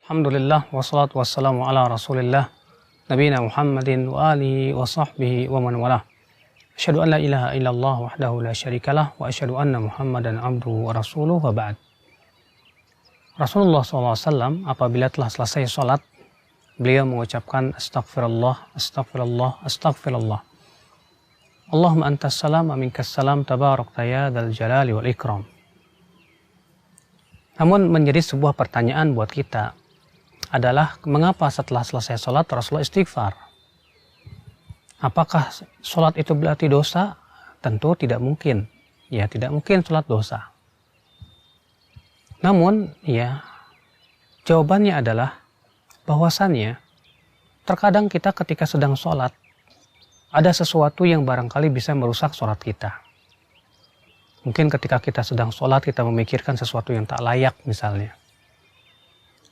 Alhamdulillah wassalatu wassalamu ala rasulillah nabiyina Muhammadin wa alihi wa sahbihi wa man walah. Asyhadu an la ilaha illallah wahdahu la syarikalah wa asyhadu anna Muhammadan abduhu wa rasuluh wa ba'd. Rasulullah SAW apabila telah selesai sholat, beliau mengucapkan astagfirullah, astagfirullah, astagfirullah. Allahumma antas salam wa minkas salam tabarakta ya dzal jalali wal ikram. Namun menjadi sebuah pertanyaan buat kita adalah mengapa setelah selesai sholat Rasulullah istighfar? Apakah sholat itu berarti dosa? Tentu tidak mungkin. Ya, tidak mungkin sholat dosa. Namun, ya, jawabannya adalah bahwasannya terkadang kita ketika sedang sholat ada sesuatu yang barangkali bisa merusak sholat kita. Mungkin ketika kita sedang sholat kita memikirkan sesuatu yang tak layak misalnya.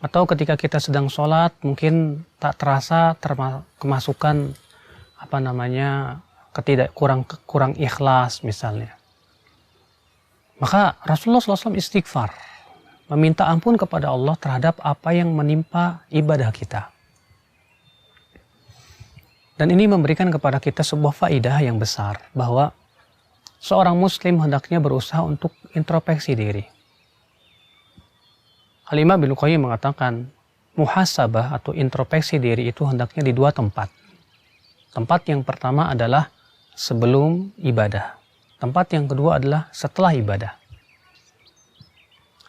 Atau ketika kita sedang sholat mungkin tak terasa kemasukan kurang ikhlas misalnya. Maka Rasulullah SAW istighfar, meminta ampun kepada Allah terhadap apa yang menimpa ibadah kita. Dan ini memberikan kepada kita sebuah faidah yang besar bahwa seorang muslim hendaknya berusaha untuk introspeksi diri. Al-Imam Ibnu Qayyim mengatakan muhasabah atau introspeksi diri itu hendaknya di dua tempat. Tempat yang pertama adalah sebelum ibadah. Tempat yang kedua adalah setelah ibadah.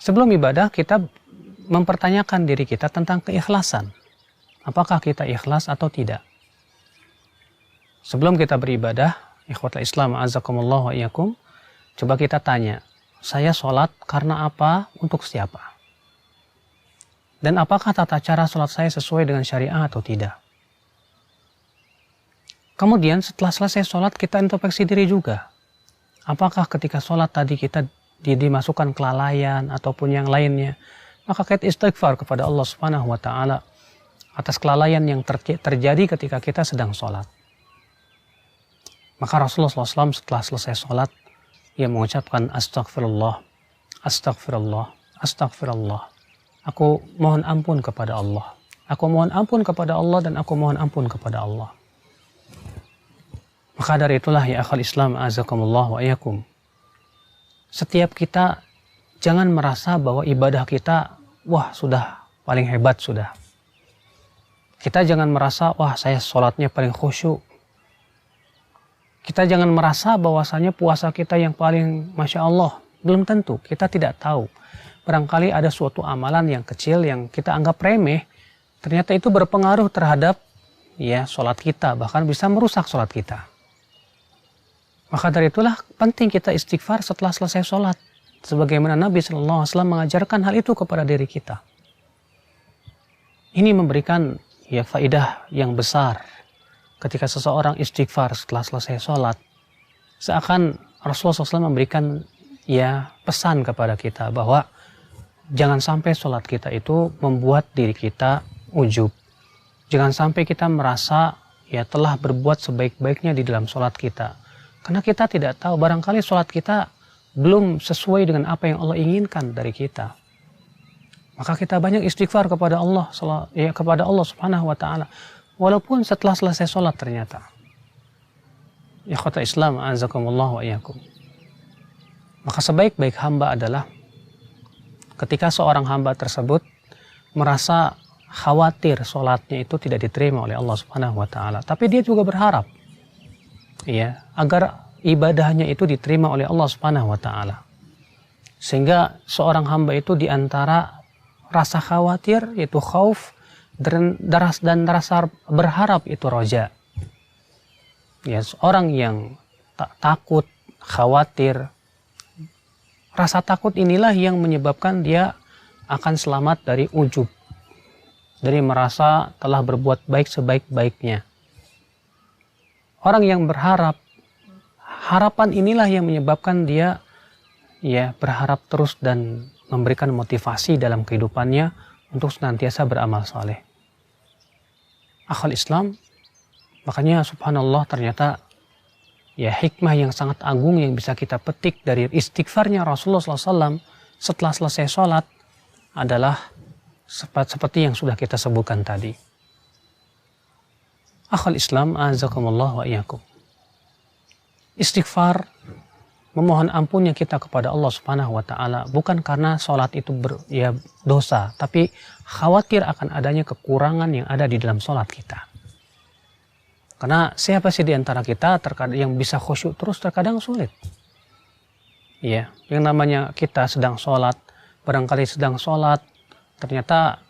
Sebelum ibadah kita mempertanyakan diri kita tentang keikhlasan. Apakah kita ikhlas atau tidak? Sebelum kita beribadah, ikhwatul Islam azakumullah wa iyyakum, coba kita tanya, saya sholat karena apa, untuk siapa? Dan apakah tata cara sholat saya sesuai dengan syariah atau tidak? Kemudian setelah selesai sholat kita introspeksi diri juga. Apakah ketika sholat tadi kita dimasukkan kelalaian ataupun yang lainnya? Maka kita istighfar kepada Allah Subhanahu wa Ta'ala atas kelalaian yang terjadi ketika kita sedang sholat. Maka Rasulullah SAW setelah selesai sholat, ia mengucapkan astagfirullah, astagfirullah, astagfirullah. Aku mohon ampun kepada Allah. Aku mohon ampun kepada Allah dan aku mohon ampun kepada Allah. Maka dari itulah ya akhal Islam azakumullah wa iyyakum. Setiap kita jangan merasa bahwa ibadah kita, wah sudah paling hebat sudah. Kita jangan merasa, wah saya sholatnya paling khusyuk. Kita jangan merasa bahwasanya puasa kita yang paling Masya Allah. Belum tentu, kita tidak tahu. Barangkali ada suatu amalan yang kecil yang kita anggap remeh, ternyata itu berpengaruh terhadap ya sholat kita, bahkan bisa merusak sholat kita. Maka dari itulah penting kita istighfar setelah selesai sholat, sebagaimana Nabi SAW mengajarkan hal itu kepada diri kita. Ini memberikan ya faidah yang besar ketika seseorang istighfar setelah selesai sholat. Seakan Rasulullah SAW memberikan ya pesan kepada kita bahwa jangan sampai sholat kita itu membuat diri kita ujub. Jangan sampai kita merasa ya telah berbuat sebaik-baiknya di dalam sholat kita. Karena kita tidak tahu, barangkali sholat kita belum sesuai dengan apa yang Allah inginkan dari kita. Maka kita banyak istighfar kepada Allah, kepada Allah Subhanahu wa Ta'ala. Walaupun setelah selesai sholat ternyata. Ya khata Islam azakumullah wa iyyakum. Maka sebaik-baik hamba adalah ketika seorang hamba tersebut merasa khawatir sholatnya itu tidak diterima oleh Allah Subhanahu wa Ta'ala, tapi dia juga berharap ya agar ibadahnya itu diterima oleh Allah Subhanahu wa Ta'ala. Sehingga seorang hamba itu diantara rasa khawatir yaitu khauf dan rasa berharap itu roja. Ya, seorang yang takut, khawatir, rasa takut inilah yang menyebabkan dia akan selamat dari ujub, dari merasa telah berbuat baik sebaik-baiknya. Orang yang berharap, harapan inilah yang menyebabkan dia ya berharap terus dan memberikan motivasi dalam kehidupannya untuk senantiasa beramal saleh. Akhal Islam, makanya subhanallah ternyata ya hikmah yang sangat agung yang bisa kita petik dari istighfarnya Rasulullah SAW setelah selesai sholat adalah seperti yang sudah kita sebutkan tadi. Akhal Islam, azakumullah wa iyyakum. Istighfar, memohon ampunnya kita kepada Allah Subhanahu wa taala bukan karena sholat itu dosa, tapi khawatir akan adanya kekurangan yang ada di dalam sholat kita. Karena siapa sih di antara kita terkadang yang bisa khusyuk terus, terkadang sulit. Ya, yang namanya kita sedang sholat, barangkali sedang sholat, ternyata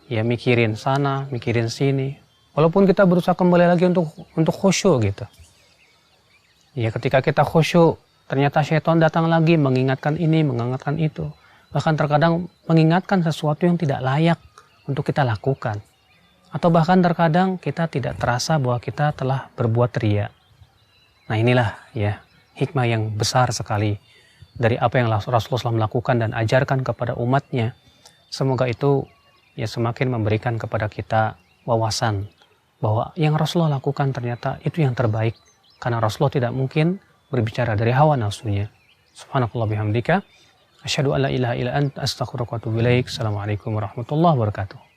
ya mikirin sana, mikirin sini. Walaupun kita berusaha kembali lagi untuk khusyuk gitu. Ya, ketika kita khusyuk, ternyata syaitan datang lagi mengingatkan ini, mengingatkan itu. Bahkan terkadang mengingatkan sesuatu yang tidak layak untuk kita lakukan. Atau bahkan terkadang kita tidak terasa bahwa kita telah berbuat riya. Nah inilah ya hikmah yang besar sekali dari apa yang Rasulullah SAW melakukan dan ajarkan kepada umatnya. Semoga itu ya semakin memberikan kepada kita wawasan bahwa yang Rasulullah lakukan ternyata itu yang terbaik. Karena Rasulullah tidak mungkin berbicara dari hawa nafsunya. Subhanakallah bihamdika. Asyhadu an la ilaha illa anta astaghfiruka wa atubu ilaik. Assalamualaikum warahmatullahi wabarakatuh.